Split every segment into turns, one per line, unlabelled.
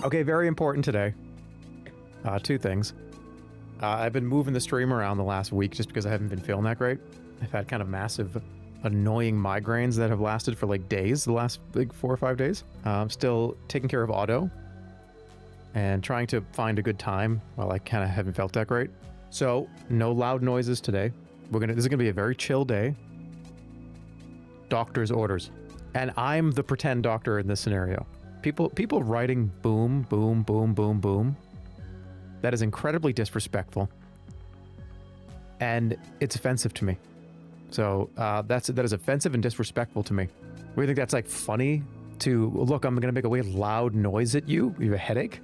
Okay, very important today. Two things. I've been moving the stream around the last week just because I haven't been feeling that great. I've had kind of massive, annoying migraines that have lasted for like days, the last like 4 or 5 days. I'm still taking care of Otto and trying to find a good time while I kind of haven't felt that great. So, no loud noises today. This is gonna be a very chill day. Doctor's orders. And I'm the pretend doctor in this scenario. People writing boom, boom, boom, boom, boom. That is incredibly disrespectful. And it's offensive to me. So, that is offensive and disrespectful to me. We think that's like funny to, look, I'm gonna make a really loud noise at you. You have a headache?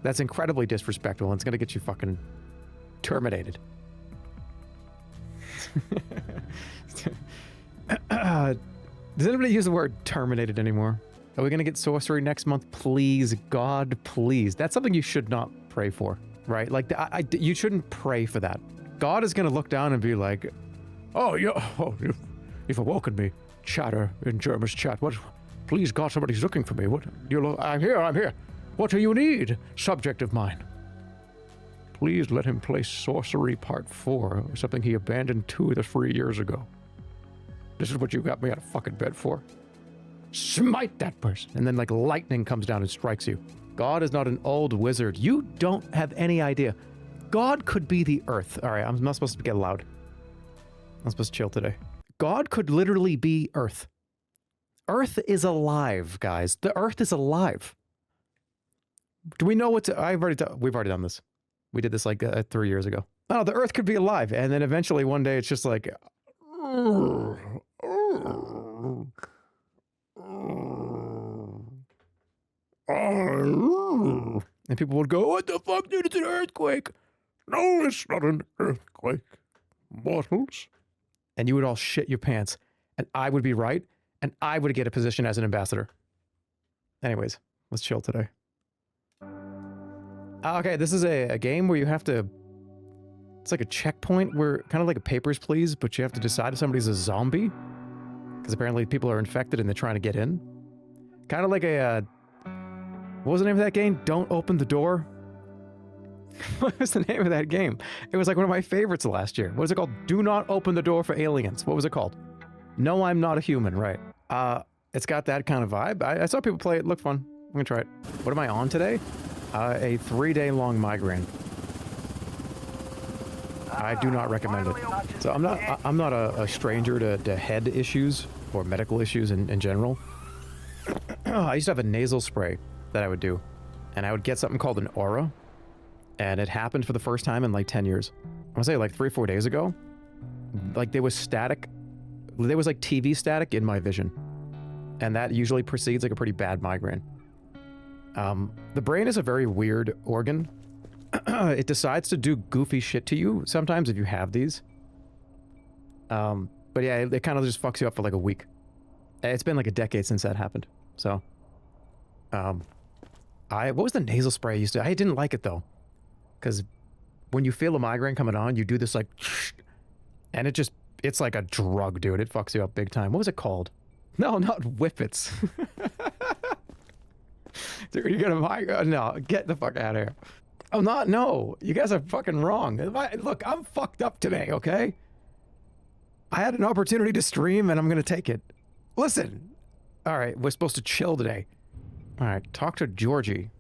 That's incredibly disrespectful and it's gonna get you fucking terminated. Does anybody use the word terminated anymore? Are we gonna get sorcery next month? Please, God, please. That's something you should not pray for, right? Like, you shouldn't pray for that. God is gonna look down and be like, oh, you've awoken me. Chatter in Jerma's chat. What? Please, God, somebody's looking for me. What? I'm here. What do you need, subject of mine? Please let him play Sorcery Part 4, something he abandoned 2 to 3 years ago. This is what you got me out of fucking bed for. Smite that person. And then like lightning comes down and strikes you. God is not an old wizard. You don't have any idea. God could be the earth. All right, I'm not supposed to get loud. I'm supposed to chill today. God could literally be earth. Earth is alive, guys. The earth is alive. Do we know what to... We've already done this. We did this like 3 years ago. No, the earth could be alive. And then eventually one day it's just like... And people would go, what the fuck, dude, it's an earthquake. No, it's not an earthquake. Mortals. And you would all shit your pants. And I would be right. And I would get a position as an ambassador. Anyways, let's chill today. Okay, this is a game where you have to... It's like a checkpoint where... Kind of like a Papers, Please, but you have to decide if somebody's a zombie. Because apparently people are infected and they're trying to get in. Kind of like a... what was the name of that game? Don't Open the Door? What was the name of that game? It was like one of my favorites last year. What was it called? Do Not Open the Door for Aliens. What was it called? No, I'm Not a Human, right. It's got that kind of vibe. I saw people play it. Looked fun. I'm gonna try it. What am I on today? A 3-day-long migraine. I do not recommend it. So I'm not a stranger to head issues or medical issues in general. I used to have a nasal spray that I would do, and I would get something called an aura, and it happened for the first time in like 10 years. I want to say like 3 or 4 days ago. Like there was static. There was like TV static in my vision, and that usually precedes like a pretty bad migraine. The brain is a very weird organ. It decides to do goofy shit to you sometimes if you have these. But yeah, it kind of just fucks you up for like a week. It's been like a decade since that happened. So, what was the nasal spray I used to... I didn't like it though. Because when you feel a migraine coming on, you do this like... And it just... It's like a drug, dude. It fucks you up big time. What was it called? No, not Whippets. Dude, you got a migraine? No, get the fuck out of here. Oh, no. You guys are fucking wrong. Look, I'm fucked up today, okay? I had an opportunity to stream and I'm gonna take it. Listen. Alright, we're supposed to chill today. Alright, talk to Georgie.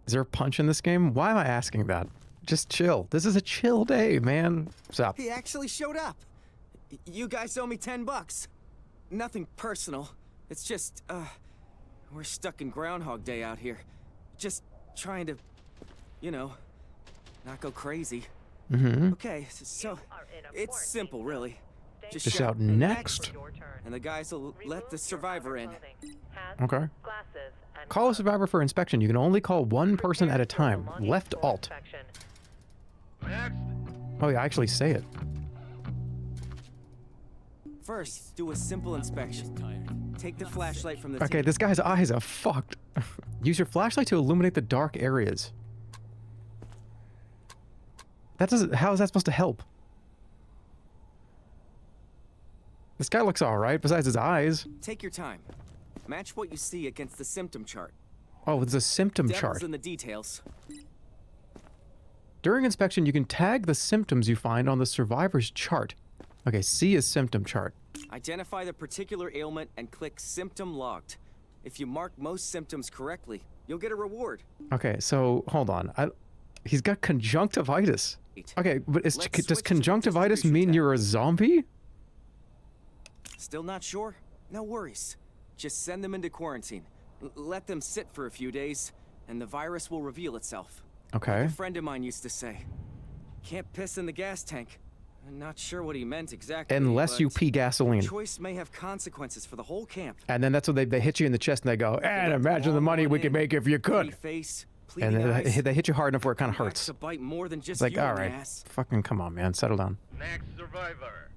Is there a punch in this game? Why am I asking that? Just chill. This is a chill day, man. What's up?
He actually showed up. You guys owe me $10. Nothing personal. It's just, we're stuck in Groundhog Day out here. Just trying to, you know, not go crazy.
Mm-hmm.
Okay, so it's simple, really.
Just shout next.
And the guys will let the survivor in.
Okay. Call a survivor for inspection. You can only call one person at a time. Left alt. Oh yeah, actually say it.
First, do a simple inspection. Take the flashlight from the
Okay, this guy's eyes are fucked. Use your flashlight to illuminate the dark areas. That doesn't... How is that supposed to help? This guy looks alright, besides his eyes.
Take your time. Match what you see against the symptom chart.
Oh, there's a symptom
Devil's
chart.
in the details.
During inspection, you can tag the symptoms you find on the survivor's chart. Okay, see a symptom chart.
Identify the particular ailment and click Symptom Logged. If you mark most symptoms correctly, you'll get a reward.
Okay, so hold on. He's got conjunctivitis. Okay, but does conjunctivitis mean you're a zombie?
Still not sure? No worries. Just send them into quarantine. Let them sit for a few days, and the virus will reveal itself.
Okay.
A friend of mine used to say, "Can't piss in the gas tank." I'm not sure what he meant exactly.
Unless you pee gasoline.
Choice may have consequences for the whole camp.
And then that's when they hit you in the chest and they go, and imagine the money we could make if you could.
Face,
and then they hit you hard enough where it kind of hurts.
To bite more than just
it's like,
you
all right,
ass.
fucking come on, man, settle down.
Next survivor.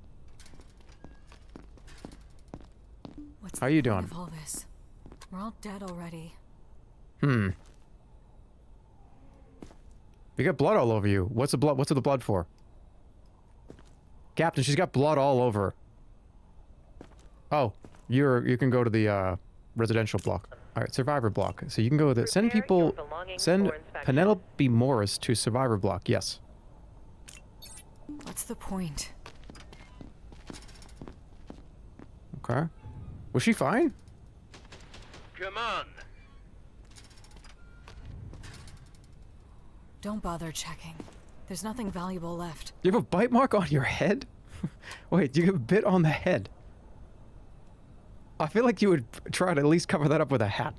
What's
How are you doing?
Of all this? We're all dead already.
You got blood all over you. What's the blood for? Captain, she's got blood all over. Oh, you can go to the residential block. All right, survivor block. So you can go to send Penelope Morris to survivor block. Yes.
What's the point?
Okay. Was she fine?
Come on.
Don't bother checking. There's nothing valuable left.
You have a bite mark on your head? Wait, you have a bit on the head. I feel like you would try to at least cover that up with a hat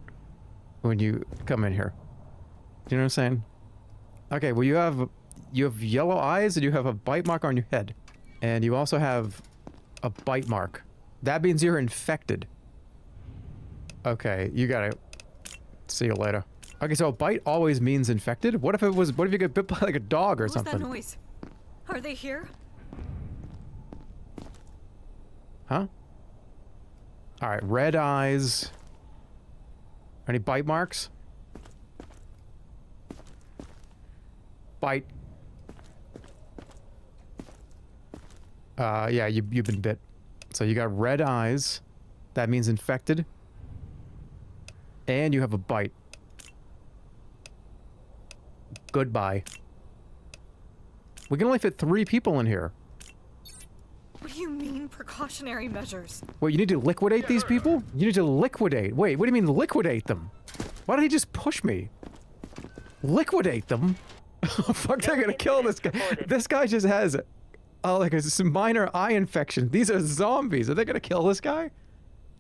when you come in here. Do you know what I'm saying? Okay, well you have yellow eyes and you have a bite mark on your head. And you also have a bite mark. That means you're infected. Okay, you gotta see you later. Okay, so a bite always means infected? What if you get bit by like a dog or something?
What was that noise? Are they here?
Huh? Alright, red eyes. Any bite marks? Bite. Yeah, you've been bit. So you got red eyes. That means infected. And you have a bite. Goodbye. We can only fit 3 people in here.
What do you mean, precautionary measures?
Wait, you need to liquidate these people? You need to liquidate. Wait, what do you mean liquidate them? Why did he just push me? Liquidate them? Fuck, they're gonna kill this guy. This guy just has like a minor eye infection. These are zombies. Are they gonna kill this guy?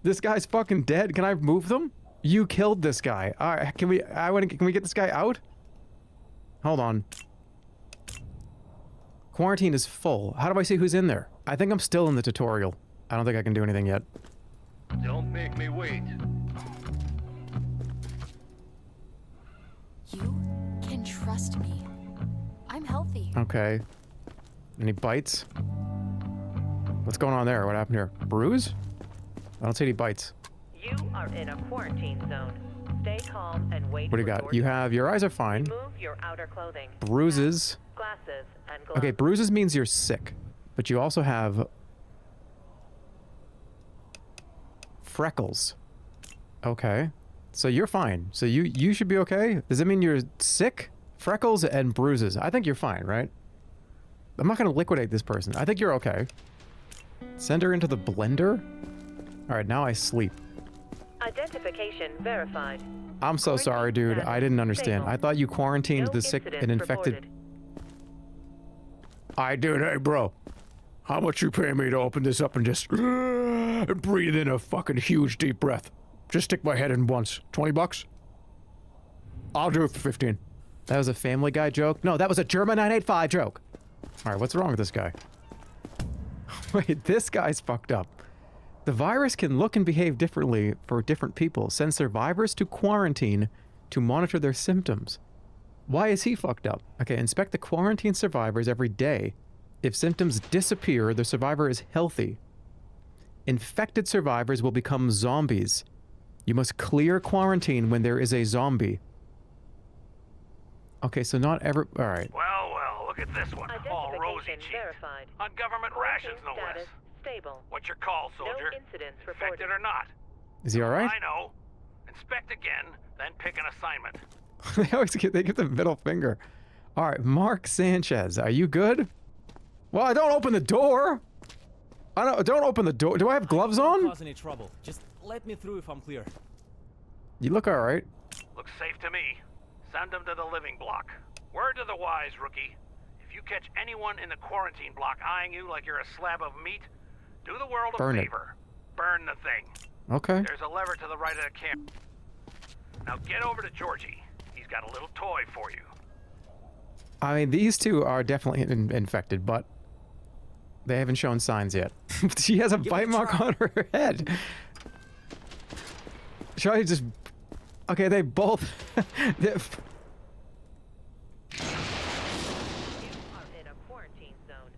This guy's fucking dead. Can I move them? You killed this guy. All right, can we get this guy out? Hold on. Quarantine is full. How do I see who's in there? I think I'm still in the tutorial. I don't think I can do anything yet.
Don't make me wait.
You can trust me. I'm healthy.
Okay. Any bites? What's going on there? What happened here? Bruise? I don't see any bites.
You are in a quarantine zone. Stay calm and wait.
What do you got? You have your eyes are fine.
Remove your outer clothing.
Bruises.
Glasses and gloves.
Okay, bruises means you're sick, but you also have freckles. Okay, so you're fine. So you should be okay. Does that mean you're sick? Freckles and bruises. I think you're fine, right? I'm not gonna liquidate this person. I think you're okay. Send her into the blender. All right, now I sleep.
Identification verified.
I'm so sorry, dude. I didn't understand. I thought you quarantined the sick and infected. I did. Hey, bro. How much you pay me to open this up and just breathe in a fucking huge deep breath? Just stick my head in once. 20 bucks? I'll do it for 15. That was a Family Guy joke? No, that was a Jerma 985 joke. All right, what's wrong with this guy? Wait, this guy's fucked up. The virus can look and behave differently for different people. Send survivors to quarantine to monitor their symptoms. Why is he fucked up? Okay, inspect the quarantine survivors every day. If symptoms disappear, the survivor is healthy. Infected survivors will become zombies. You must clear quarantine when there is a zombie. Okay, so not every... Alright.
Well, look at this one. All rosy
Identification
cheeked.
verified.
On government rations, no
Status
less.
stable.
What's your call, soldier?
No incidents
Infected
reported.
or not?
Is he alright?
I know. Inspect again, then pick an assignment.
They give the middle finger. All right, Mark Sanchez, are you good? Well, I don't open the door. Don't open the door. Do I have gloves on?
Cause any trouble. Just let me through if I'm clear.
You look all right.
Looks safe to me. Send them to the living block. Word to the wise, rookie. If you catch anyone in the quarantine block eyeing you like you're a slab of meat, do the world a favor. Burn the thing.
Okay.
There's a lever to the right of the camp. Now get over to Georgie. He's got a little toy for you.
I mean, these two are definitely infected, but they haven't shown signs yet. She has a bite mark on her head. Should I just... Okay, they both...
You are in a quarantine zone.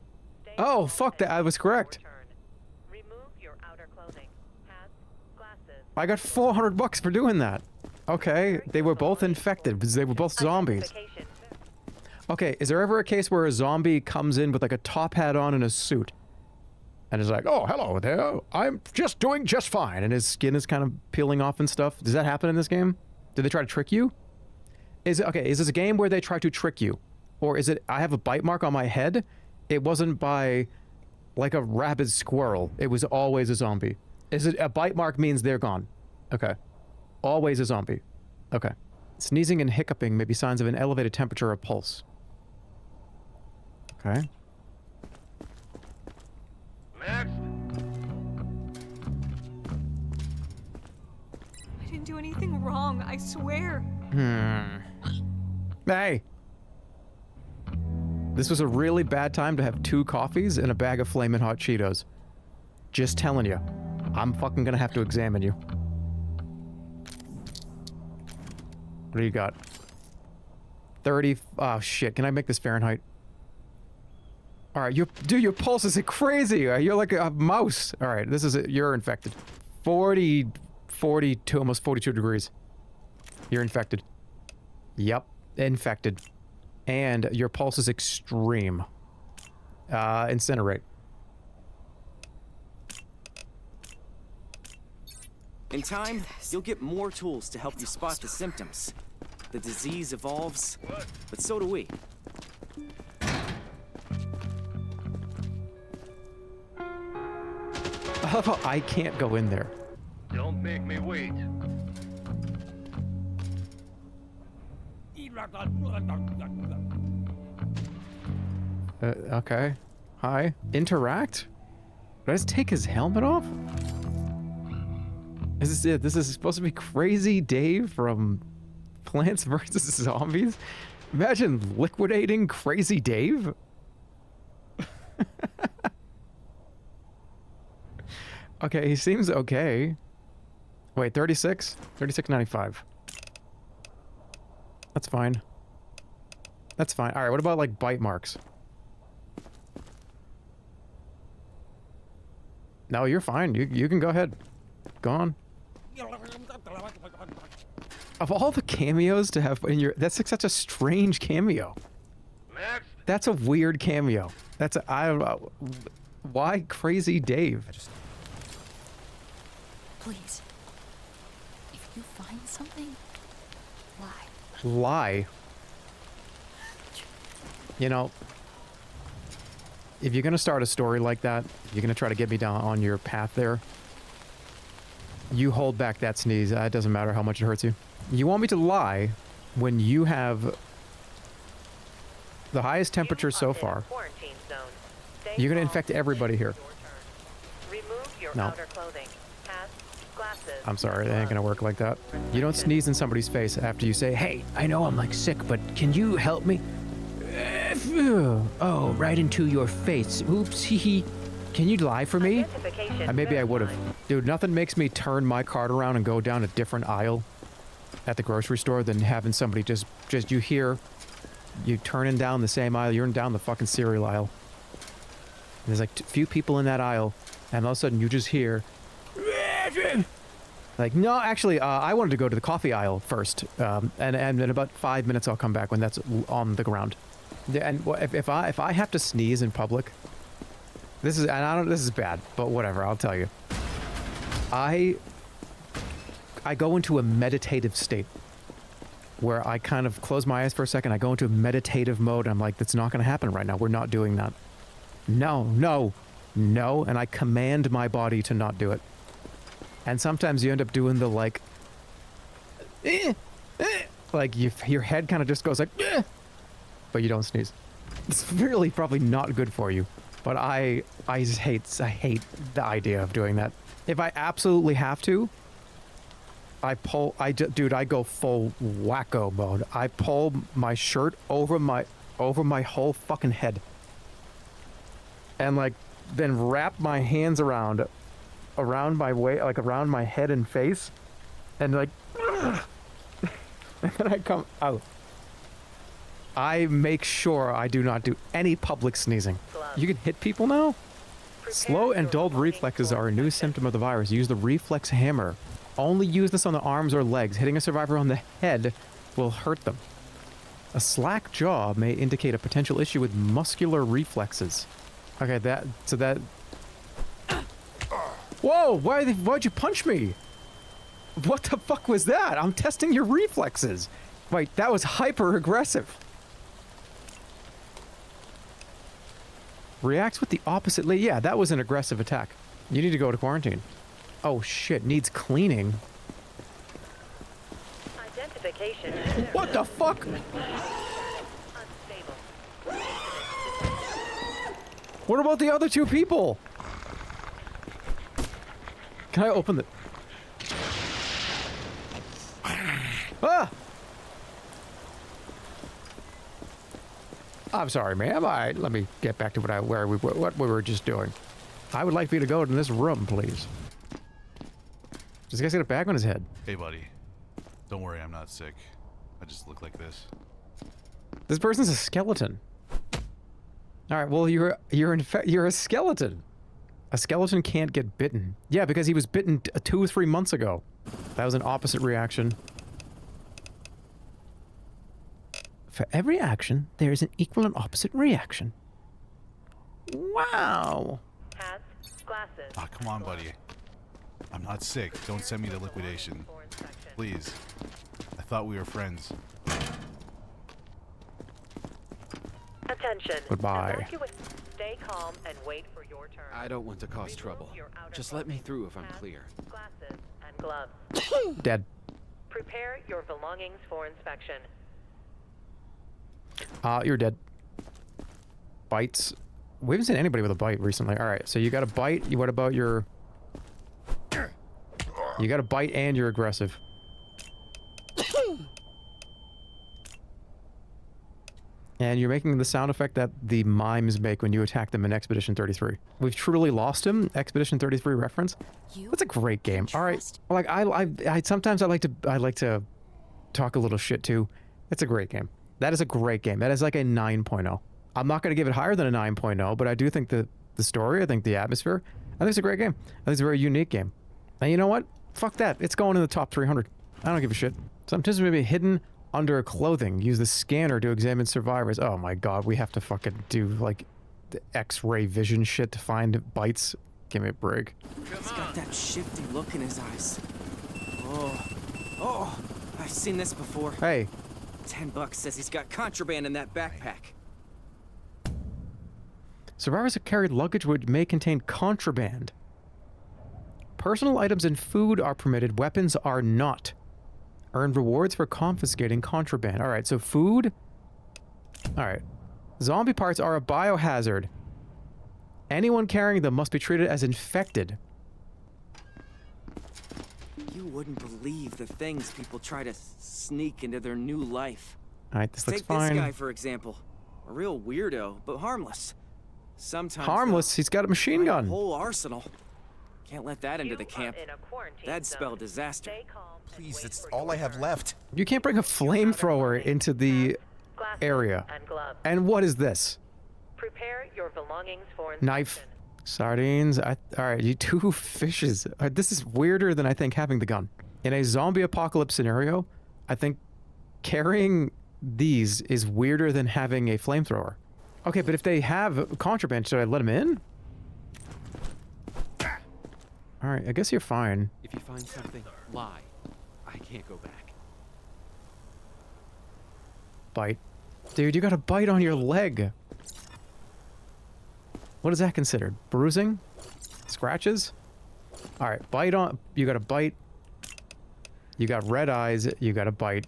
Stay
Oh, fuck that. I was correct.
return. Remove your outer clothing. Hats, glasses.
I got $400 for doing that. Okay, they were both infected because they were both zombies.
Identification.
Okay, is there ever a case where a zombie comes in with like a top hat on and a suit? And is like, oh, hello there, I'm just doing just fine. And his skin is kind of peeling off and stuff. Does that happen in this game? Did they try to trick you? Is this a game where they try to trick you? Or is it, I have a bite mark on my head? It wasn't by like a rabid squirrel. It was always a zombie. Is it a bite mark means they're gone? Okay. Always a zombie. Okay. Sneezing and hiccuping may be signs of an elevated temperature or pulse. Okay.
Next.
I didn't do anything wrong, I swear.
Hey! This was a really bad time to have 2 coffees and a bag of Flamin' Hot Cheetos. Just telling you. I'm fucking gonna have to examine you. What do you got? 30... Oh, shit. Can I make this Fahrenheit? Alright, dude, your pulse is crazy! You're like a mouse! Alright, this is it. You're infected. 42, almost 42 degrees. You're infected. Yep, infected. And your pulse is extreme. Incinerate.
In time, you'll get more tools to help you spot the symptoms. The disease evolves, but so do we.
I love how I can't go in there.
Don't make me wait.
Okay. Hi. Interact? Did I just take his helmet off? Is this it? This is supposed to be Crazy Dave from Plants vs. Zombies? Imagine liquidating Crazy Dave? Okay, he seems okay. Wait, 36? 36.95. That's fine. That's fine. Alright, what about like bite marks? No, you're fine. You can go ahead. Go on. Of all the cameos to have in your... That's like such a strange cameo.
Next.
That's a weird cameo. That's a... I don't know. Why Crazy Dave?
Please. If you find something, lie.
Lie? You know... If you're gonna start a story like that, you're gonna try to get me down on your path there, you hold back that sneeze. It doesn't matter how much it hurts you. You want me to lie when you have the highest temperature so far. You're gonna infect everybody here.
Remove your
No.
outer clothing. Hats, glasses.
I'm sorry, it ain't gonna work like that. You don't sneeze in somebody's face after you say, hey, I know I'm like sick, but can you help me? Oh, right into your face. Oops, hee hee. Can you lie for me? Maybe I would have. Dude, nothing makes me turn my cart around and go down a different aisle at the grocery store than having somebody just you hear, you turning down the same aisle, you're down the fucking cereal aisle. And there's like a few people in that aisle, and all of a sudden you just hear, like, no, actually, I wanted to go to the coffee aisle first, and in about 5 minutes I'll come back when that's on the ground. And if I have to sneeze in public, this is, and I don't, this is bad, but whatever, I'll tell you. I I go into a meditative state where I kind of close my eyes for a second. I go into a meditative mode. I'm like, that's not going to happen right now. We're not doing that. No, no, no. And I command my body to not do it. And sometimes you end up doing the like, like your head kind of just goes like, but you don't sneeze. It's really probably not good for you. But I hate the idea of doing that. If I absolutely have to, dude, I go full wacko mode. I pull my shirt over my whole fucking head. And like, then wrap my hands around my like around my head and face. And like, and then I come out. I make sure I do not do any public sneezing. You can hit people now? Slow and dulled reflexes are a new symptom of the virus. Use the reflex hammer. Only use this on the arms or legs. Hitting a survivor on the head will hurt them. A slack jaw may indicate a potential issue with muscular reflexes. Okay, whoa, why'd you punch me? What the fuck was that? I'm testing your reflexes. Wait, that was hyper aggressive. Reacts with the opposite. Yeah, that was an aggressive attack. You need to go to quarantine. Oh shit, needs cleaning.
Identification.
What the fuck?
Unstable.
What about the other two people? Can I open the... Ah! I'm sorry, ma'am. Let me get back to what we were just doing. I would like for you to go to this room, please. Does this guy got a bag on his head?
Hey, buddy. Don't worry, I'm not sick. I just look like this.
This person's a skeleton. All right. Well, you're a skeleton. A skeleton can't get bitten. Yeah, because he was bitten 2 or 3 months ago. That was an opposite reaction. For every action, there is an equal and opposite reaction. Wow.
Hats, glasses.
Ah, come on, buddy. I'm not sick. Don't send me to liquidation. Please. I thought we were friends.
Attention.
Goodbye.
Evacuate. Stay calm and wait for your turn.
I don't want to cause trouble. Just let me through if I'm clear.
Glasses and gloves.
Dead.
Prepare your belongings for inspection.
You're dead. Bites. We haven't seen anybody with a bite recently. All right, so you got a bite. What about your... You got a bite and you're aggressive. And you're making the sound effect that the mimes make when you attack them in Expedition 33. We've truly lost him. Expedition 33 reference. That's a great game. All right. Like I sometimes I like to talk a little shit too. It's a great game. That is a great game. That is like a 9.0. I'm not going to give it higher than a 9.0, but I do think the story, I think the atmosphere, I think it's a great game. I think it's a very unique game. And you know what? Fuck that. It's going in the top 300. I don't give a shit. Sometimes maybe hidden under clothing. Use the scanner to examine survivors. Oh my god, we have to fucking do like the X-ray vision shit to find bites. Give me a break.
He's got that shifty look in his eyes. Oh, I've seen this before.
Hey.
$10 says he's got contraband in that backpack.
Survivors have carried luggage which may contain contraband. Personal items and food are permitted. Weapons are not. Earn rewards for confiscating contraband. All right, so food. All right. Zombie parts are a biohazard. Anyone carrying them must be treated as infected.
You wouldn't believe the things people try to sneak into their new life.
All right, this looks
Take
fine.
this guy, for example. A real weirdo, but harmless. Sometimes
harmless? He's got a machine gun.
A whole arsenal. Can't let that into the camp.
In a quarantine
That'd
zone.
spell disaster.
Stay calm and
Please,
wait
that's
for your
all I have
turn.
left.
You can't bring a flamethrower into the
Glasses
area.
and gloves.
And what is this?
Prepare your belongings for inspection.
Knife. Sardines. All right, you 2 fishes. This is weirder than I think having the gun. In a zombie apocalypse scenario, I think carrying these is weirder than having a flamethrower. Okay, but if they have contraband, should I let them in? All right, I guess you're fine.
If you find something, lie.
I can't go back.
Bite. Dude, you got a bite on your leg. What is that considered? Bruising? Scratches? Alright, bite on... You got a bite. You got red eyes. You got a bite.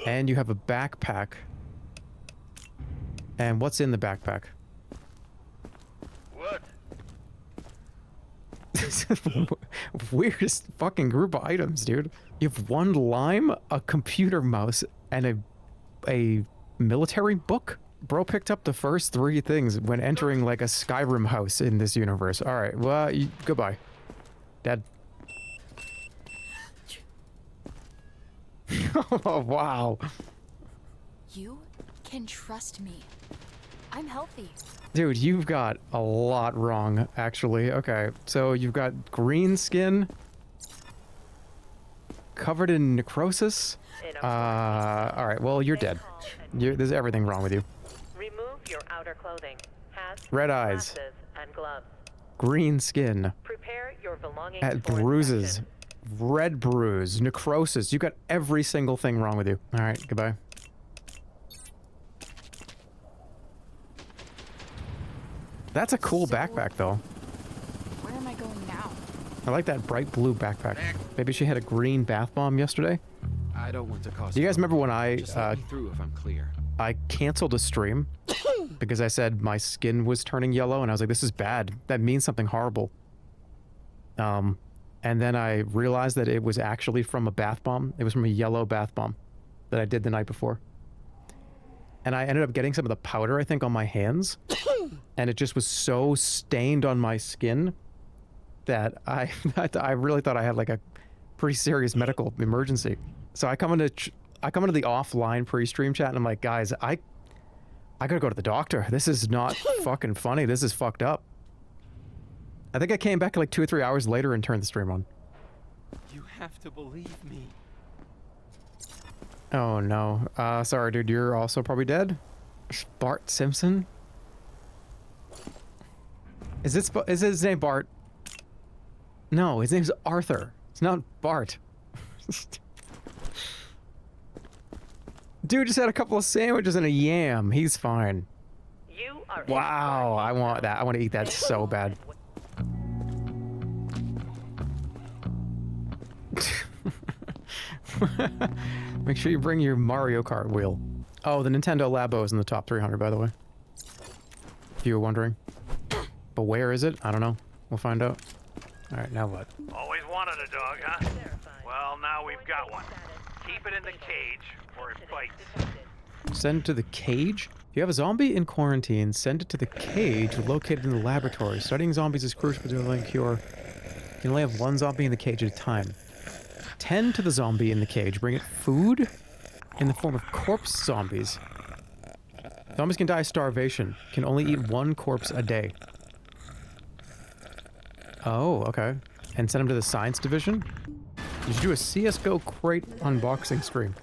And you have a backpack. And what's in the backpack?
What?
Weirdest fucking group of items, dude. You have one lime, a computer mouse, and a military book? Bro picked up the first 3 things when entering like a Skyrim house in this universe. Alright, well, goodbye. Dead. Oh, wow.
You can trust me. I'm healthy.
Dude, you've got a lot wrong, actually. Okay, so you've got green skin, covered in necrosis. Alright, well, you're dead. There's everything wrong with you.
Remove your outer clothing, hats,
Red eyes.
glasses, and gloves.
Green skin.
Prepare your belongings
At
for
bruises.
inspection.
Red bruise. Necrosis. You got every single thing wrong with you. Alright, goodbye. That's a cool backpack, though.
Where am I going now?
I like that bright blue backpack. Maybe she had a green bath bomb yesterday?
I don't want to cause.
Do you guys remember when I
Just let me through if I'm clear.
I canceled a stream because I said my skin was turning yellow and I was like, this is bad. That means something horrible. And then I realized that it was actually from a bath bomb. It was from a yellow bath bomb that I did the night before. And I ended up getting some of the powder, I think, on my hands. And it just was so stained on my skin that I really thought I had like a pretty serious medical emergency. So I come into the offline pre-stream chat and I'm like, guys, I gotta go to the doctor. This is not fucking funny. This is fucked up. I think I came back like 2 or 3 hours later and turned the stream on.
You have to believe me.
Oh no. Sorry, dude. You're also probably dead. Bart Simpson. Is his name Bart? No, his name's Arthur. It's not Bart. Dude just had a couple of sandwiches and a yam. He's fine.
You are
Wow, I want that. I want to eat that so bad. Make sure you bring your Mario Kart wheel. Oh, the Nintendo Labo is in the top 300, by the way. If you were wondering. But where is it? I don't know. We'll find out. All right, now what?
Always wanted a dog, huh? Well, now we've got one. Keep it in the cage, or it bites.
Send it to the cage? If you have a zombie in quarantine, send it to the cage located in the laboratory. Studying zombies is crucial to developing a cure. You can only have one zombie in the cage at a time. Tend to the zombie in the cage. Bring it food in the form of corpse zombies. Zombies can die of starvation. Can only eat one corpse a day. Oh, okay. And send them to the science division? You should do a CSGO crate unboxing stream.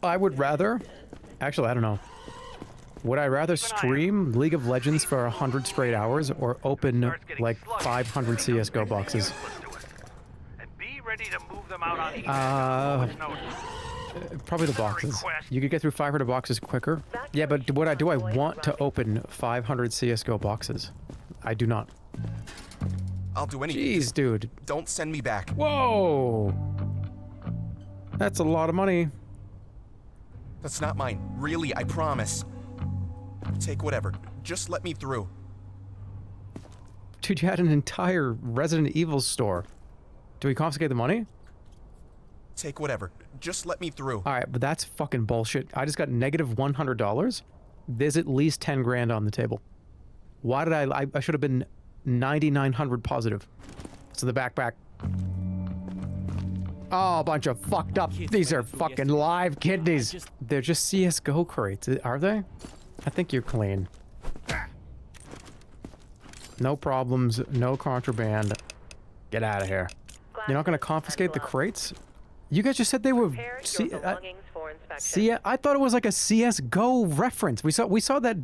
I would rather... Actually, I don't know. Would I rather stream League of Legends for 100 straight hours or open like 500 CSGO boxes?
And be ready to move them out on each
Probably the boxes. You could get through 500 boxes quicker. Yeah, but do I want to open 500 CSGO boxes? I do not.
I'll do anything.
Jeez, dude.
Don't send me back.
Whoa! That's a lot of money.
That's not mine. Really, I promise. Take whatever. Just let me through.
Dude, you had an entire Resident Evil store. Do we confiscate the money?
Take whatever. Just let me through.
Alright, but that's fucking bullshit. I just got negative $100. There's at least 10 grand on the table. Why did I should have been 9,900 positive. So the backpack. Oh, a bunch of fucked up. These are fucking live kidneys. They're just CSGO crates, are they? I think you're clean. No problems, no contraband. Get out of here. You're not gonna confiscate the crates? You guys just said they were. I thought it was like a CSGO reference. We saw that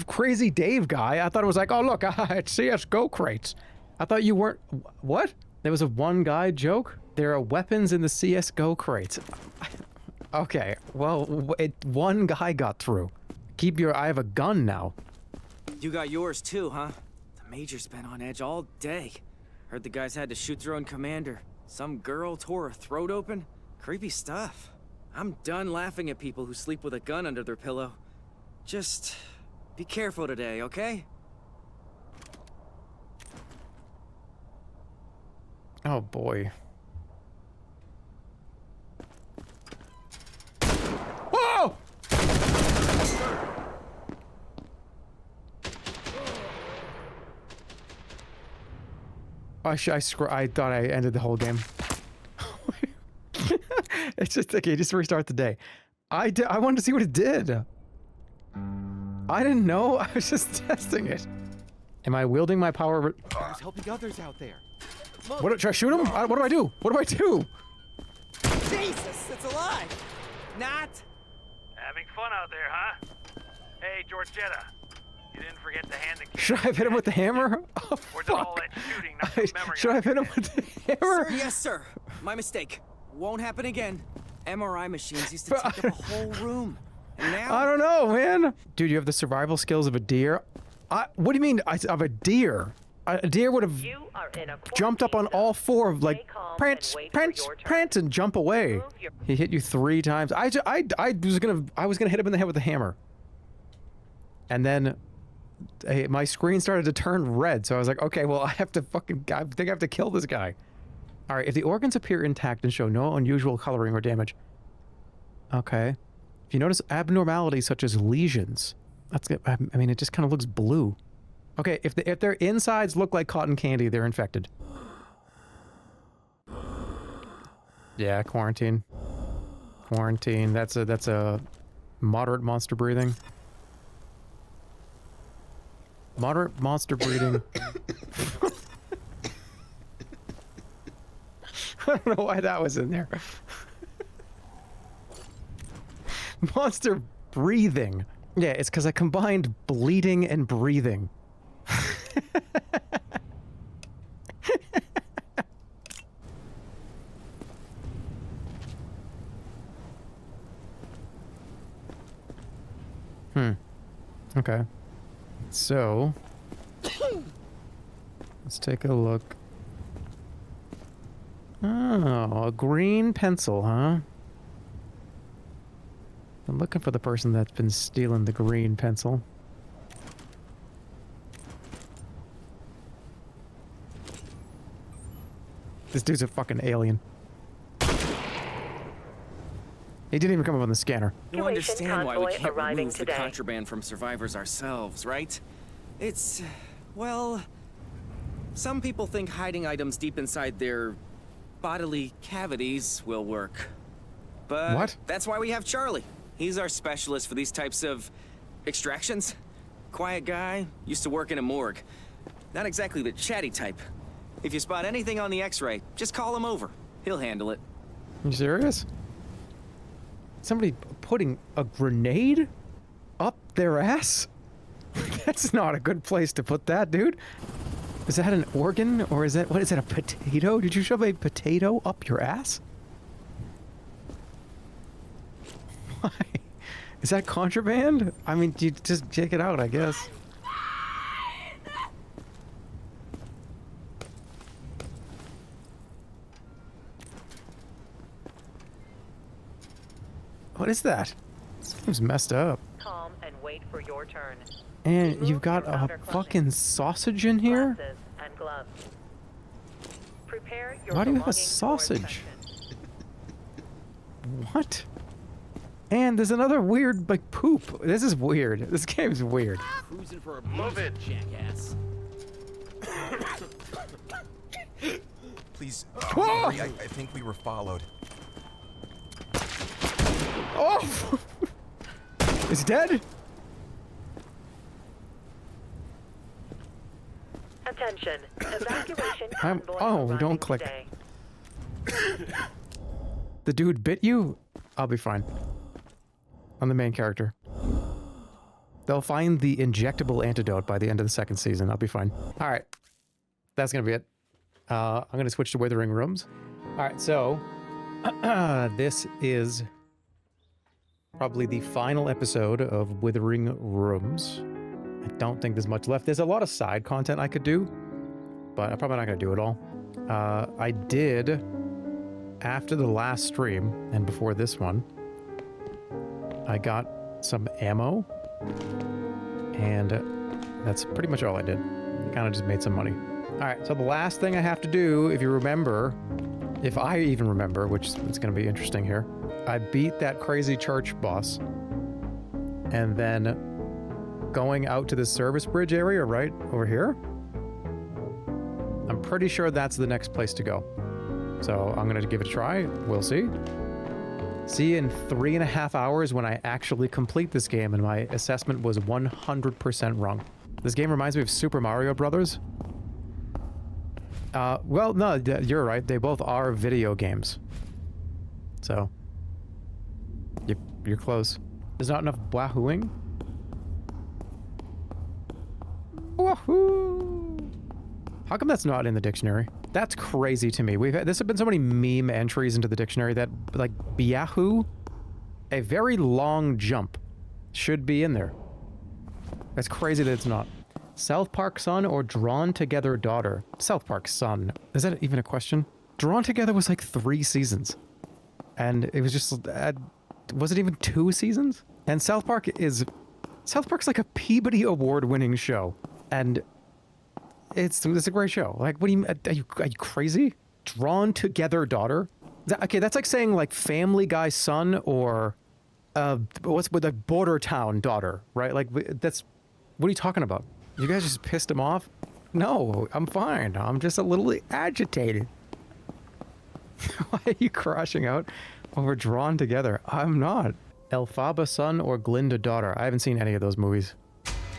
Crazy Dave guy. I thought it was like, oh look, it's CSGO crates. I thought you weren't. What? There was a one guy joke? There are weapons in the CSGO crates. Okay, well, one guy got through. I have a gun now.
You got yours too, huh? The Major's been on edge all day. Heard the guys had to shoot their own commander. Some girl tore her throat open. Creepy stuff. I'm done laughing at people who sleep with a gun under their pillow. Just be careful today, okay?
Oh boy. Whoa! I thought I ended the whole game. It's just okay. Just restart the day. I wanted to see what it did. I didn't know. I was just testing it. Am I wielding my power?
There's helping others out there.
What? Should I shoot him? What do I do? What do I do?
Jesus, it's alive! Not!
Having fun out there, huh? Hey, Georgetta. You didn't forget to hand the kid.
Should I have hit him with the hammer? Oh,
Or did all
fuck.
that shooting knock the memory
Should I have
out
hit
of
him
your
with the hammer?
Sir, yes, sir. My mistake. Won't happen again. MRI machines used to take up a whole room. And now...
I don't know, man. Dude, you have the survival skills of a deer. What do you mean of a deer? A deer would have
You are in a
jumped up on all four of like
Stay calm
prance,
and wait for
prance,
your turn.
prance, and jump away.
Move your-
He hit you 3 times. I was gonna hit him in the head with the hammer, and then my screen started to turn red. So I was like, okay, well I think I have to kill this guy. All right, if the organs appear intact and show no unusual coloring or damage. Okay. If you notice abnormalities such as lesions, that's good. I mean, it just kind of looks blue. Okay, if their insides look like cotton candy, they're infected. Yeah, quarantine. Quarantine. That's a moderate monster breathing. Moderate monster breathing. I don't know why that was in there. Monster breathing. Yeah, it's because I combined bleeding and breathing. Okay. So, let's take a look. Oh, a green pencil, huh? I'm looking for the person that's been stealing the green pencil. This dude's a fucking alien. He didn't even come up on the scanner.
You understand why we
convoy
can't
arriving
remove the
today.
contraband from survivors ourselves, right? It's... well... Some people think hiding items deep inside their bodily cavities will work. But
What?
that's why we have Charlie. He's our specialist for these types of extractions. Quiet guy, used to work in a morgue. Not exactly the chatty type. If you spot anything on the X-ray, just call him over. He'll handle it.
You serious? Somebody putting a grenade up their ass? That's not a good place to put that, dude. Is that an organ or is that, what is that, a potato? Did you shove a potato up your ass? Why? Is that contraband? I mean, you just check it out, I guess. What is that? Seems messed up.
Calm and wait for your turn.
And
Remove
you've got
your
a
outer clothing.
fucking sausage in here?
Glasses and gloves. Prepare your
Why do you have a
belongings for
sausage?
inspection.
What? And there's another weird, like, poop. This is weird. This game's weird.
Cruising for a
Move it.
jackass.
Please,
Whoa!
hurry. I think we were followed.
Oh! Is he dead?
Attention. Evacuation
I'm-
convoy
oh,
arriving
don't click.
today.
The dude bit you? I'll be fine. I'm the main character. They'll find the injectable antidote by the end of the 2nd season. I'll be fine. Alright. That's gonna be it. I'm going to switch to Withering Rooms. All right, so this is probably the final episode of Withering Rooms. I don't think there's much left. There's a lot of side content I could do, but I'm probably not going to do it all. I did, after the last stream and before this one, I got some ammo, and that's pretty much all I did. Kind of just made some money. All right, so the last thing I have to do, if you remember, if I even remember, which is going to be interesting here, I beat that crazy church boss, and then going out to the service bridge area right over here. I'm pretty sure that's the next place to go. So I'm going to give it a try. We'll see. See you in 3.5 hours when I actually complete this game, and my assessment was 100% wrong. This game reminds me of Super Mario Brothers. Well, no, you're right. They both are video games. So, you're close. There's not enough wahooing. Wahoo! How come that's not in the dictionary? That's crazy to me. There's been so many meme entries into the dictionary that, like, Biahoo, a very long jump, should be in there. That's crazy that it's not. South Park son or Drawn Together daughter? South Park son. Is that even a question? Drawn Together was like 3 seasons. And it was just, was it even 2 seasons? And South Park's like a Peabody Award winning show. And it's a great show. Like, what do you, are you crazy? Drawn Together daughter? Okay, that's like saying like Family Guy son or, what's with like Border Town daughter, right? Like, that's, what are you talking about? You guys just pissed him off? No, I'm fine. I'm just a little agitated. Why are you crashing out over Drawn Together? I'm not. Elphaba son or Glinda daughter? I haven't seen any of those movies,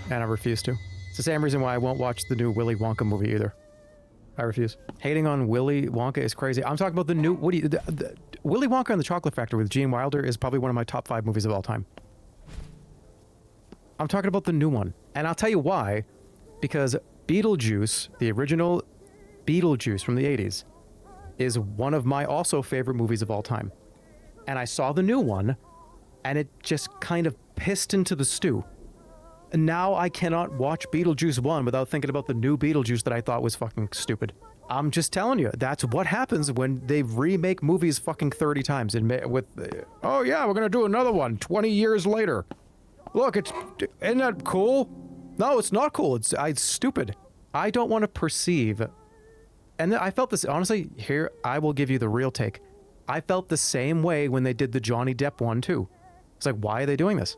and I refuse to. It's the same reason why I won't watch the new Willy Wonka movie either. I refuse. Hating on Willy Wonka is crazy. I'm talking about the new... Willy Wonka and the Chocolate Factory with Gene Wilder is probably one of my top 5 movies of all time. I'm talking about the new one. And I'll tell you why. Because Beetlejuice, the original Beetlejuice from the 80s, is one of my also favorite movies of all time. And I saw the new one, and it just kind of pissed into the stew. And now I cannot watch Beetlejuice 1 without thinking about the new Beetlejuice that I thought was fucking stupid. I'm just telling you, that's what happens when they remake movies fucking 30 times. And with, oh yeah, we're gonna do another one 20 years later. Look, isn't that cool? No, it's not cool. It's stupid. I don't want to perceive. And I felt this, honestly, here, I will give you the real take. I felt the same way when they did the Johnny Depp one, too. It's like, why are they doing this?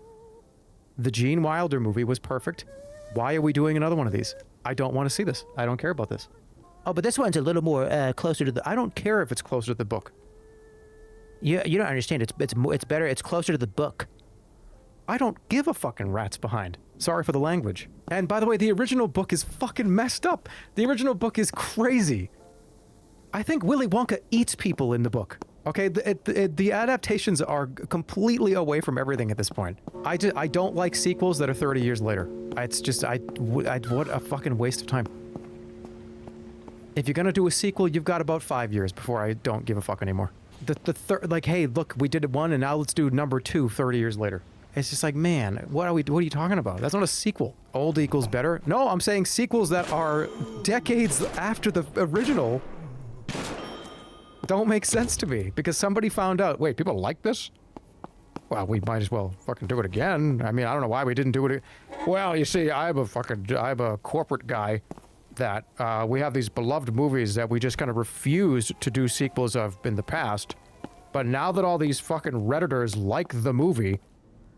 The Gene Wilder movie was perfect. Why are we doing another one of these? I don't want to see this. I don't care about this. Oh, but this one's a little more closer to the... I don't care if it's closer to the book. You don't understand. It's better. It's closer to the book. I don't give a fucking rat's behind. Sorry for the language. And by the way, the original book is fucking messed up. The original book is crazy. I think Willy Wonka eats people in the book. Okay, the adaptations are completely away from everything at this point. I don't like sequels that are 30 years later. It's just, what a fucking waste of time. If you're gonna do a sequel, you've got about 5 years before I don't give a fuck anymore. Like, hey, look, we did one and now let's do number 2 30 years later. It's just like, man, what are you talking about? That's not a sequel. Old equals better. No, I'm saying sequels that are decades after the original don't make sense to me, because somebody found out, wait, people like this? Well, we might as well fucking do it again. I mean, I don't know why we didn't do it. Well, you see, I'm a corporate guy that we have these beloved movies that we just kind of refused to do sequels of in the past. But now that all these fucking Redditors like the movie,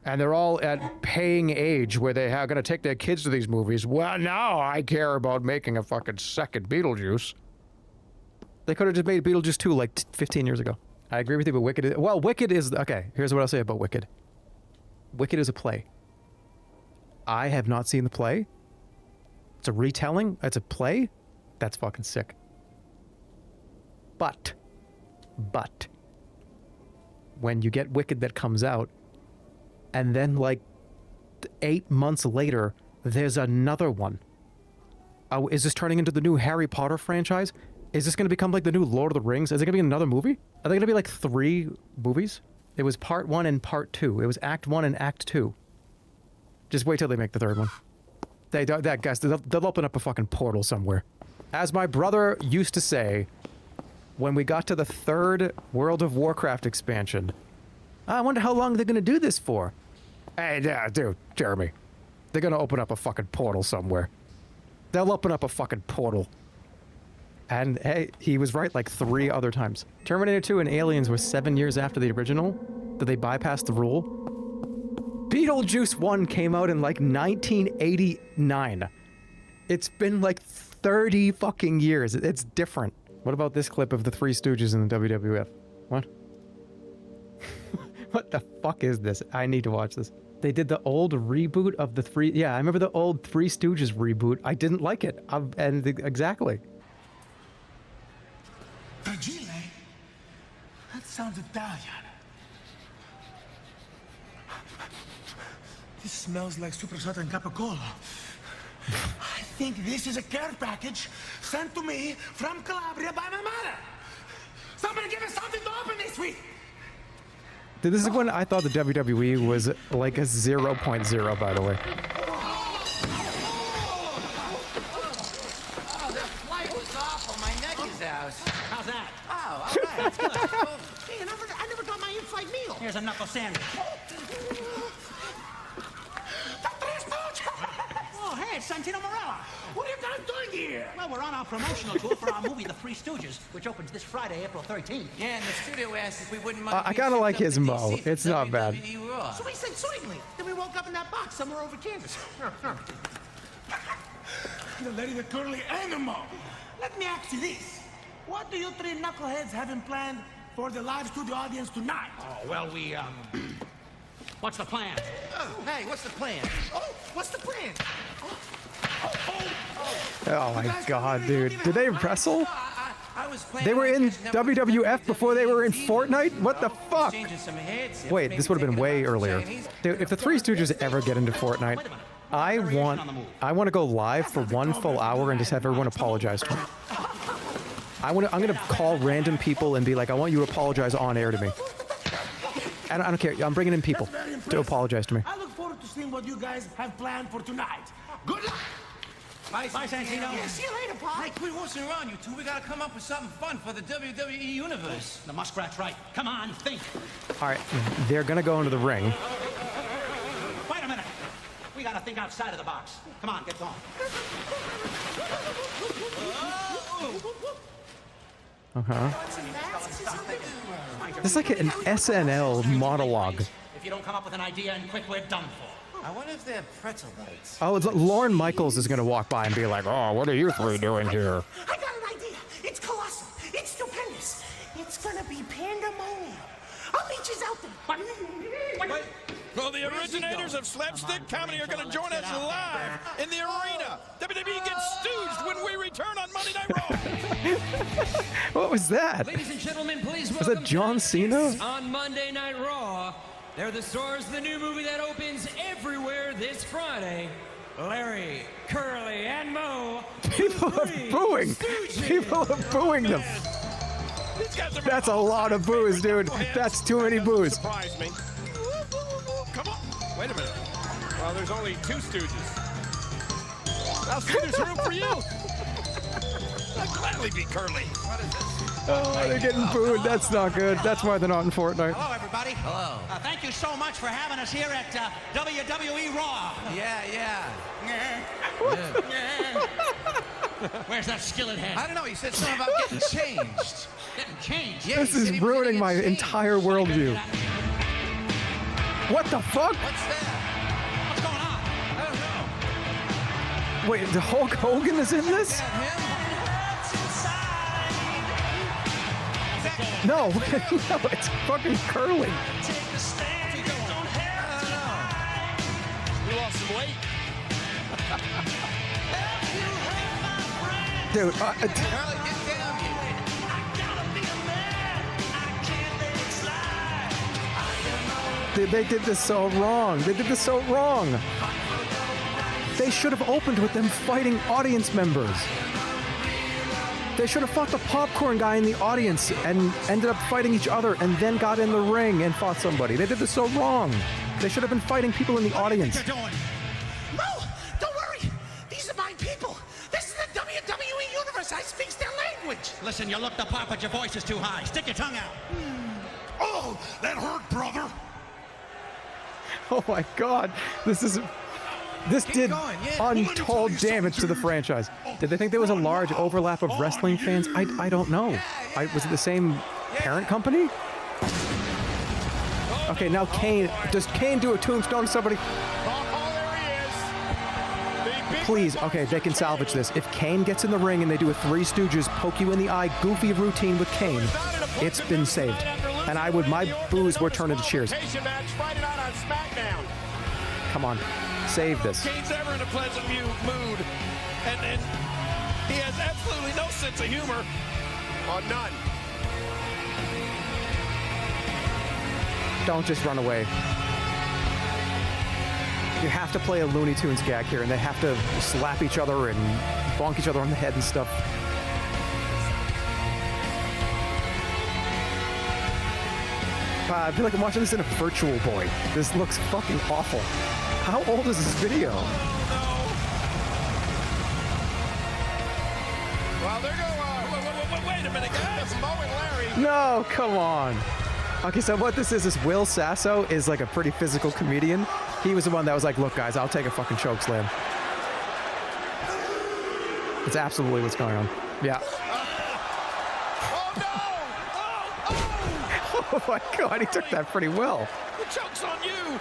and they're all at paying age where they are going to take their kids to these movies, well, now I care about making a fucking second Beetlejuice. They could have just made Beetlejuice 2 like 15 years ago. I agree with you, but Wicked is... Okay, here's what I'll say about Wicked. Wicked is a play. I have not seen the play. It's a retelling. It's a play. That's fucking sick. But, when you get Wicked that comes out, and then like 8 months later, there's another one. Is this turning into the new Harry Potter franchise? Is this going to become like the new Lord of the Rings? Is it going to be another movie? Are they going to be like 3 movies? It was part 1 and part 2. It was act 1 and act 2. Just wait till they make the 3rd one. Guys, they'll open up a fucking portal somewhere. As my brother used to say, when we got to the 3rd World of Warcraft expansion, I wonder how long they're going to do this for. Hey, yeah, dude, Jeremy. They're going to open up a fucking portal somewhere. They'll open up a fucking portal. And hey, he was right like 3 other times. Terminator 2 and Aliens were 7 years after the original. Did they bypass the rule? Beetlejuice 1 came out in like 1989. It's been like 30 fucking years. It's different. What about this clip of the Three Stooges in the WWF? What? What the fuck is this? I need to watch this. They did the old reboot of the Three... Yeah, I remember the old Three Stooges reboot. I didn't like it. Exactly.
Fragile? That sounds Italian. This smells like Super Southern Capicola. I think this is a care package sent to me from Calabria by my mother. Somebody give us something to open this with.
Dude, this is when I thought the WWE was like a 0.0, by the way.
Oh, the flight was awful. My neck is out.
How's that?
Oh, all right. It's good.
Hey, I never got my in-flight meal.
Here's a knuckle sandwich. Oh, hey, it's Santino Morella.
What are you guys doing here?
Well, we're on our promotional tour for our movie, The Three Stooges, which opens this Friday, April 13th.
Yeah, and the studio asked if we wouldn't mind.
I kind of like his mo. It's not bad.
So we said swimmingly. Then we woke up in that box somewhere over Kansas. The lady, the curly animal. Let me ask you this. What do you 3 knuckleheads have in plan for the live studio audience tonight?
Oh, well, what's the plan?
Oh, hey, what's the plan?
Oh, what's the plan?
Oh my god, dude. Did they wrestle?
I was
They were in WWF before they were in Fortnite? What the fuck? Wait, this would have been way earlier. Dude, if the Three Stooges ever get into Fortnite, I want to go live for 1 full hour and just have everyone apologize to me. I'm gonna call random people and be like, I want you to apologize on air to me. I don't care. I'm bringing in people to apologize to me.
I look forward to seeing what you guys have planned for tonight. Good luck.
Bye, Santino.
Yeah, see you later, Pop.
Hey, quit horsing around, you two. We gotta come up with something fun for the WWE universe.
The muskrat's right. Come on, think.
All right, they're gonna go into the ring.
Wait a minute. We gotta think outside of the box. Come on, get going.
This is like an SNL monologue.
If you don't come up with an idea and quick, we're done for.
I wonder if they have pretzel bites.
Oh, it's Lorne Michaels is gonna walk by and be like, oh, what are you 3 doing here?
I got an idea. It's colossal. It's stupendous. It's gonna be pandemonium. I'll meet you out there.
Wait. Well, the originators of slapstick comedy are going to join us live in the arena. WWE gets stooged when we return on Monday Night Raw.
What was that?
Ladies and gentlemen, please
Was
welcome
that John Cena?
on Monday Night Raw. They're the stars of the new movie that opens everywhere this Friday. Larry, Curly, and Moe.
People are booing. People are booing them. That's a lot of boos, dude. That's too many boos.
Surprise me. Come on. Wait a minute. Well, there's only 2 Stooges. I'll see there's room for you. I'd gladly be Curly.
Oh, they're getting booed. That's not good. That's why they're not in Fortnite.
Hello, everybody.
Hello.
Thank you so much for having us here at WWE Raw.
Yeah.
Where's that skillet head?
I don't know. He said something about getting changed.
Getting changed?
Yeah,
This
he said
is
he was gonna
ruining
get
my
changed.
entire worldview. What the fuck?
What's that?
What's going on?
I don't know.
Wait, the Hulk Hogan is in this? No, no, it's fucking Curly.
You lost some weight.
Dude,
Curly, get down here.
they did this so wrong. They did this so wrong. They should have opened with them fighting audience members. They should have fought the popcorn guy in the audience and ended up fighting each other and then got in the ring and fought somebody. They did this so wrong. They should have been fighting people in the audience.
What are you doing? Mo, don't worry. These are my people. This is the WWE Universe. I speak their language.
Listen, you look the part, but your voice is too high. Stick your tongue out.
Oh, that hurt, brother.
Oh my God. This did untold damage to the franchise. Did they think there was a large overlap of wrestling fans? I don't know. Was it the same parent company? Okay, now Kane. Does Kane do a tombstone to somebody? Please, okay, they can salvage this. If Kane gets in the ring and they do a Three Stooges poke you in the eye goofy routine with Kane, it's been saved. And my boos were turned into cheers. Come on, save this.
Kane's never in a pleasant mood, and he has absolutely no sense of humor. Or none.
Don't just run away. You have to play a Looney Tunes gag here, and they have to slap each other and bonk each other on the head and stuff. I feel like I'm watching this in a Virtual Boy. This looks fucking awful. How old is this video?
Well, there go. Wait a minute, guys. Mo and Larry.
No, come on. Okay, so what this is Will Sasso is like a pretty physical comedian. He was the one that was like, look, guys, I'll take a fucking choke slam. It's absolutely what's going on. Yeah. Oh my God, he took that pretty well.
The choke's on you.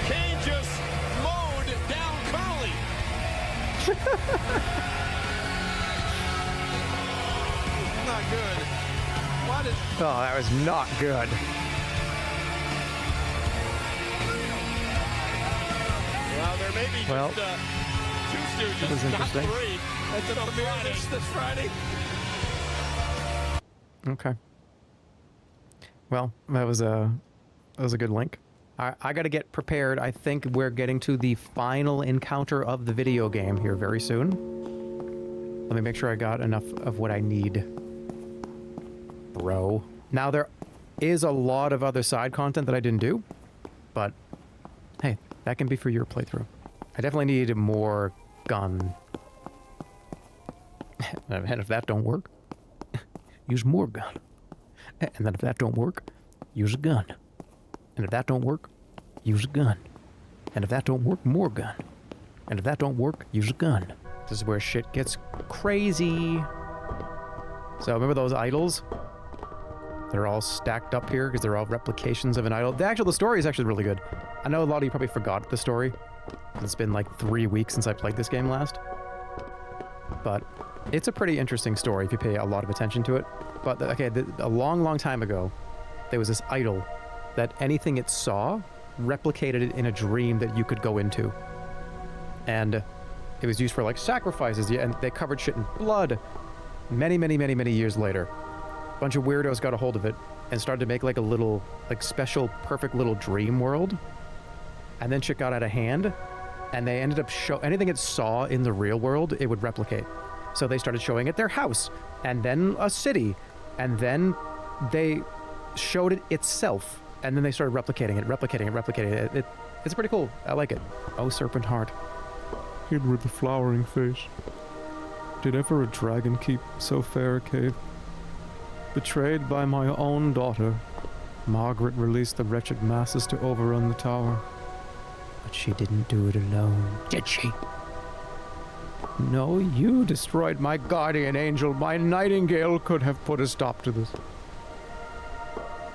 Kane just mowed down Curly. Not good. What is...
Oh, that was not good.
Well, there may be
well,
just two
that was
Stooges, not
interesting.
three. That's an Friday. This Friday.
Okay. Well, that was a good link. I got to get prepared. I think we're getting to the final encounter of the video game here very soon. Let me make sure I got enough of what I need. Bro. Now, there is a lot of other side content that I didn't do, but hey, that can be for your playthrough. I definitely need more gun. And if that don't work, use more gun. And then if that don't work, use a gun. And if that don't work, use a gun. And if that don't work, more gun. And if that don't work, use a gun. This is where shit gets crazy. So remember those idols? They're all stacked up here because they're all replications of an idol. The story is actually really good. I know a lot of you probably forgot the story. It's been like 3 weeks since I played this game last. But it's a pretty interesting story if you pay a lot of attention to it. But okay, a long time ago, there was this idol that anything it saw replicated it in a dream that you could go into. And it was used for like sacrifices, and they covered shit in blood. Many years later, a bunch of weirdos got a hold of it and started to make like a little, like special, perfect little dream world. And then shit got out of hand, and they ended up anything it saw in the real world, it would replicate. So they started showing it their house, and then a city, and then they showed it itself, and then they started replicating it. It's pretty cool. I like it. Oh, serpent heart, hid with the flowering face. Did ever a dragon keep so fair a cave? Betrayed by my own daughter, Margaret released the wretched masses to overrun the tower. But she didn't do it alone, did she? No, you destroyed my guardian angel. My nightingale could have put a stop to this.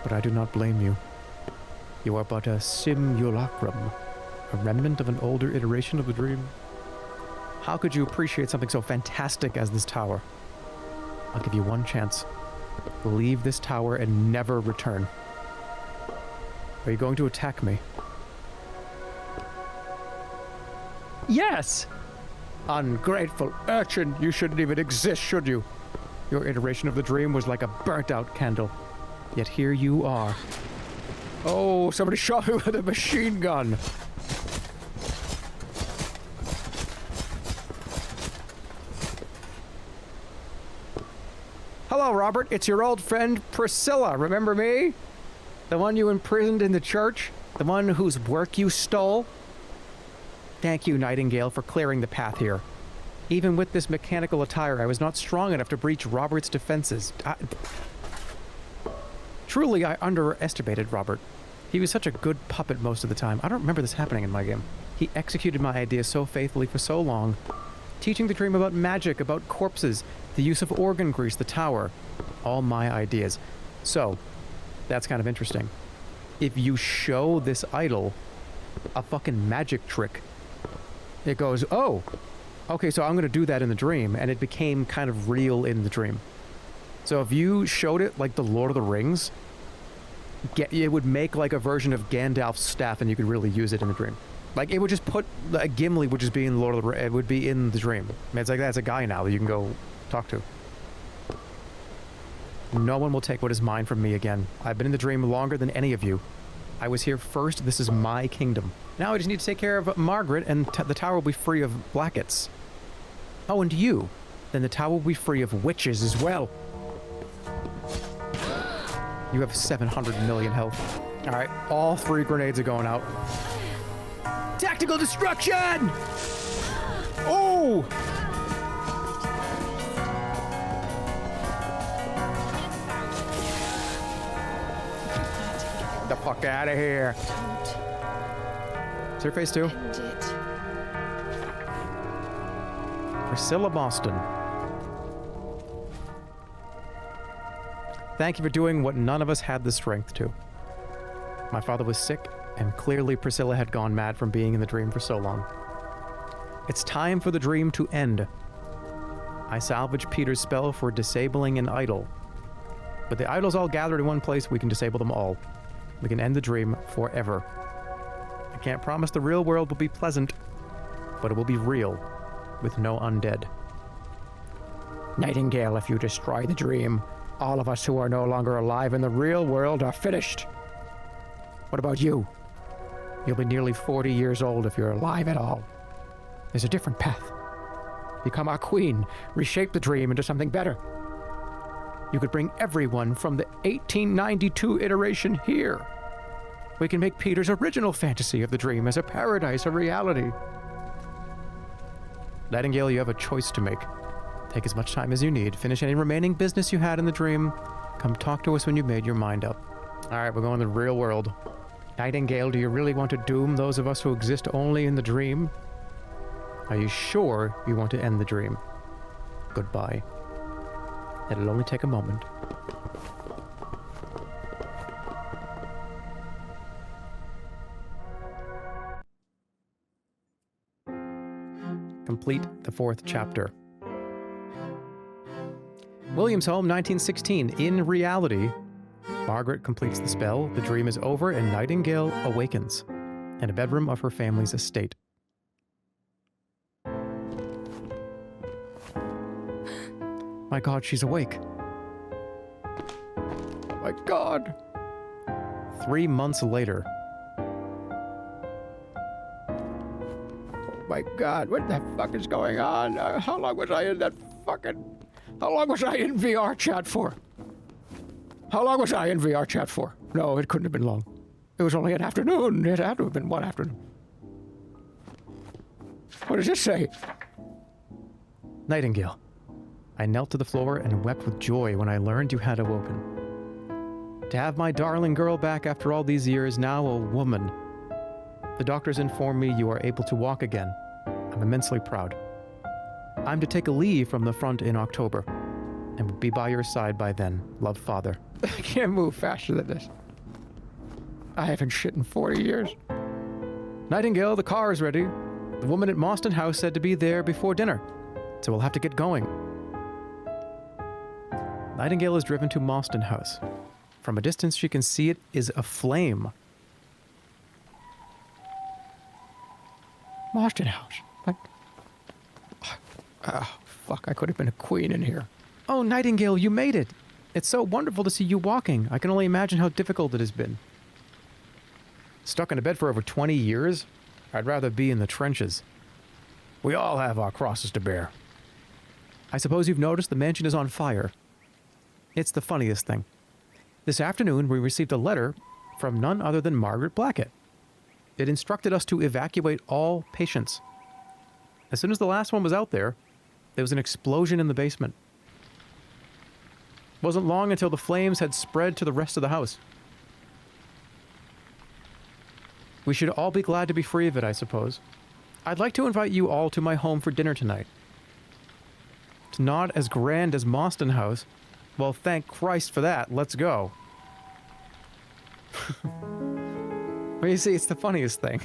But I do not blame you. You are but a simulacrum, a remnant of an older iteration of the dream. How could you appreciate something so fantastic as this tower? I'll give you one chance. Leave this tower and never return. Are you going to attack me? Yes! Ungrateful urchin, you shouldn't even exist, should you? Your iteration of the dream was like a burnt-out candle. Yet here you are. Oh, somebody shot me with a machine gun! Hello, Robert. It's your old friend Priscilla. Remember me? The one you imprisoned in the church? The one whose work you stole? Thank you, Nightingale, for clearing the path here. Even with this mechanical attire, I was not strong enough to breach Robert's defenses. Truly, I underestimated Robert. He was such a good puppet most of the time. I don't remember this happening in my game. He executed my ideas so faithfully for so long. Teaching the dream about magic, about corpses, the use of organ grease, the tower. All my ideas. So, that's kind of interesting. If you show this idol a fucking magic trick, it goes, oh, okay, so I'm going to do that in the dream, and it became kind of real in the dream. So if you showed it like the Lord of the Rings, it would make like a version of Gandalf's staff, and you could really use it in the dream. Like, it would just put, Gimli would just be in Lord of the Rings, it would be in the dream. I mean, it's like, that's a guy now that you can go talk to. No one will take what is mine from me again. I've been in the dream longer than any of you. I was here first, this is my kingdom. Now I just need to take care of Margaret, and the tower will be free of blackets. Oh, and you. Then the tower will be free of witches as well. You have 700 million health. Alright, all 3 grenades are going out. Tactical destruction! Oh! Get the fuck out of here. Is her face too? Priscilla Boston. Thank you for doing what none of us had the strength to. My father was sick, and clearly Priscilla had gone mad from being in the dream for so long. It's time for the dream to end. I salvaged Peter's spell for disabling an idol. With the idols all gathered in one place, we can disable them all. We can end the dream forever. I can't promise the real world will be pleasant, but it will be real, with no undead. Nightingale, if you destroy the dream, all of us who are no longer alive in the real world are finished. What about you? You'll be nearly 40 years old if you're alive at all. There's a different path. Become our queen, reshape the dream into something better. You could bring everyone from the 1892 iteration here. We can make Peter's original fantasy of the dream as a paradise a reality. Nightingale, you have a choice to make. Take as much time as you need. Finish any remaining business you had in the dream. Come talk to us when you've made your mind up. Alright, we're going to the real world. Nightingale, do you really want to doom those of us who exist only in the dream? Are you sure you want to end the dream? Goodbye. It'll only take a moment. Complete the 4th chapter. William's home, 1916. In reality, Margaret completes the spell, the dream is over, and Nightingale awakens in a bedroom of her family's estate. My God, she's awake. My God. 3 months later. My God, what the fuck is going on? How long was I in that fucking... How long was I in VR chat for? How long was I in VR chat for? No, it couldn't have been long. It was only an afternoon. It had to have been one afternoon. What does this say? Nightingale. I knelt to the floor and wept with joy when I learned you had awoken. To have my darling girl back after all these years, now a woman. The doctors inform me you are able to walk again. I'm immensely proud. I'm to take a leave from the front in October, and will be by your side by then. Love, Father. I can't move faster than this. I haven't shit in 40 years. Nightingale, the car is ready. The woman at Mostyn House said to be there before dinner, so we'll have to get going. Nightingale is driven to Mostyn House. From a distance, she can see it is aflame. Mostyn House. Like, fuck, I could have been a queen in here. Oh, Nightingale, you made it. It's so wonderful to see you walking. I can only imagine how difficult it has been. Stuck in a bed for over 20 years? I'd rather be in the trenches. We all have our crosses to bear. I suppose you've noticed the mansion is on fire. It's the funniest thing. This afternoon, we received a letter from none other than Margaret Blackett. It instructed us to evacuate all patients. As soon as the last one was out there was an explosion in the basement. It wasn't long until the flames had spread to the rest of the house. We should all be glad to be free of it, I suppose. I'd like to invite you all to my home for dinner tonight. It's not as grand as Mostyn House. Well, thank Christ for that. Let's go. Well, you see, it's the funniest thing.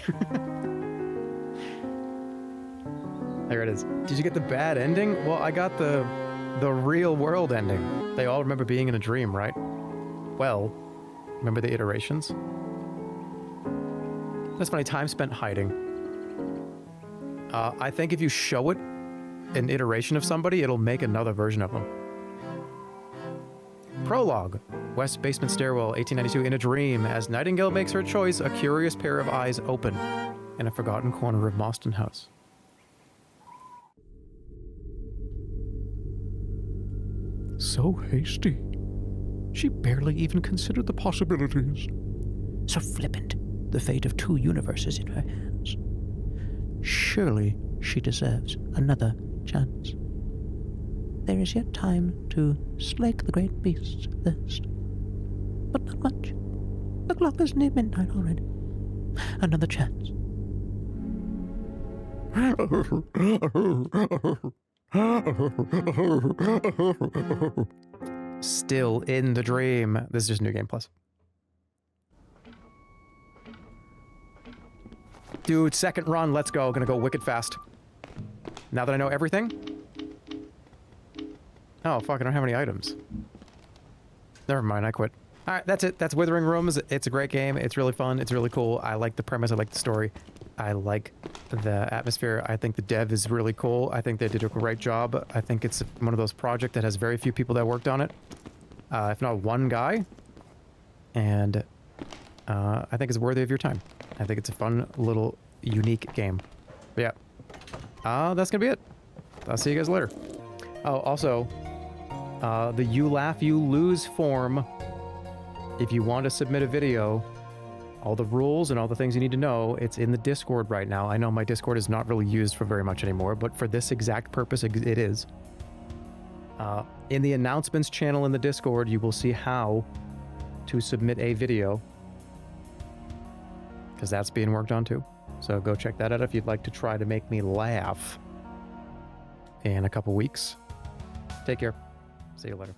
There it is. Did you get the bad ending? Well, I got the real world ending. They all remember being in a dream, right? Well, remember the iterations? That's funny. Time spent hiding. I think if you show it an iteration of somebody, it'll make another version of them. Prologue. West basement stairwell, 1892, in a dream. As Nightingale makes her choice, a curious pair of eyes open in a forgotten corner of Mostyn House. So hasty. She barely even considered the possibilities. So flippant, the fate of 2 universes in her hands. Surely she deserves another chance. There is yet time to slake the great beast's thirst. But not much. The clock is near midnight already. Another chance. Still in the dream. This is just New Game Plus. Dude, second run. Let's go. Gonna go wicked fast. Now that I know everything. Oh, fuck, I don't have any items. Never mind, I quit. Alright, that's it. That's Withering Rooms. It's a great game. It's really fun. It's really cool. I like the premise. I like the story. I like the atmosphere. I think the dev is really cool. I think they did a great job. I think it's one of those projects that has very few people that worked on it. If not one guy. And I think it's worthy of your time. I think it's a fun, little, unique game. But yeah. That's gonna be it. I'll see you guys later. Oh, also, the You Laugh, You Lose form, if you want to submit a video, all the rules and all the things you need to know, it's in the Discord right now. I know my Discord is not really used for very much anymore, but for this exact purpose, it is. In the announcements channel in the Discord, you will see how to submit a video, because that's being worked on too. So go check that out if you'd like to try to make me laugh in a couple weeks. Take care. See you later.